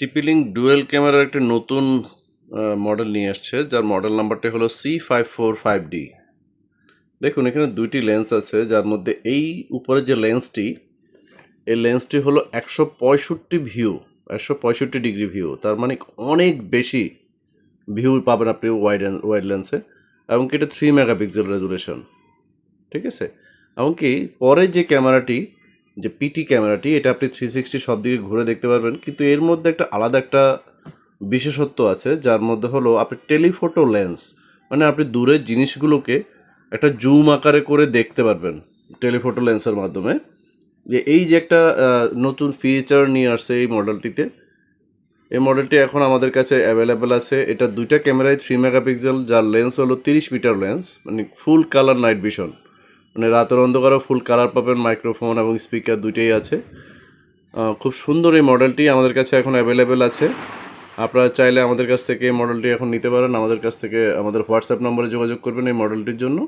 TP-Link dual ক্যামেরার একটা নতুন মডেল নিয়ে আসছে, যার মডেল নাম্বারটা হলো C545D। দেখুন এখানে দুইটি লেন্স আছে, যার মধ্যে এই উপরে যে লেন্সটি, এই লেন্সটি হলো 165 ডিগ্রি ভিউ। তার মানে অনেক বেশি ভিউ পাবেন আপনি ওয়াইড লেন্সে, এবং কি এটা 3 মেগাপিক্সেল রেজুলেশন, ঠিক আছে। এমনকি পরে যে ক্যামেরাটি, যে পিটি ক্যামেরাটি, এটা আপনি 360 সব দিকে ঘুরে দেখতে পারবেন, কিন্তু এর মধ্যে একটা আলাদা একটা বিশেষত্ব আছে, যার মধ্যে হলো আপনি টেলিফোটো লেন্স, মানে আপনি দূরের জিনিসগুলোকে একটা জুম আকারে করে দেখতে পারবেন টেলিফোটো লেন্সের মাধ্যমে। যে এই যে একটা নতুন ফিচার নিয়ে আসছে এই মডেলটিতে, এই মডেলটি এখন আমাদের কাছে অ্যাভেলেবেল আছে। এটা দুইটা ক্যামেরায় 3 মেগাপিক্সেল, যার লেন্স হলো 30 মিটার লেন্স, মানে ফুল কালার নাইট ভিশন, মানে রাতের অন্ধকারেও ফুল কালার পাবেন। মাইক্রোফোন এবং স্পিকার দুইটাই আছে। খুব সুন্দর এই মডেলটি আমাদের কাছে এখন অ্যাভেলেবেল আছে। আপনারা চাইলে আমাদের কাছ থেকে এই মডেলটি এখন নিতে পারেন। আমাদের কাছ থেকে আমাদের হোয়াটসঅ্যাপ নম্বরে যোগাযোগ করবেন এই মডেলটির জন্য।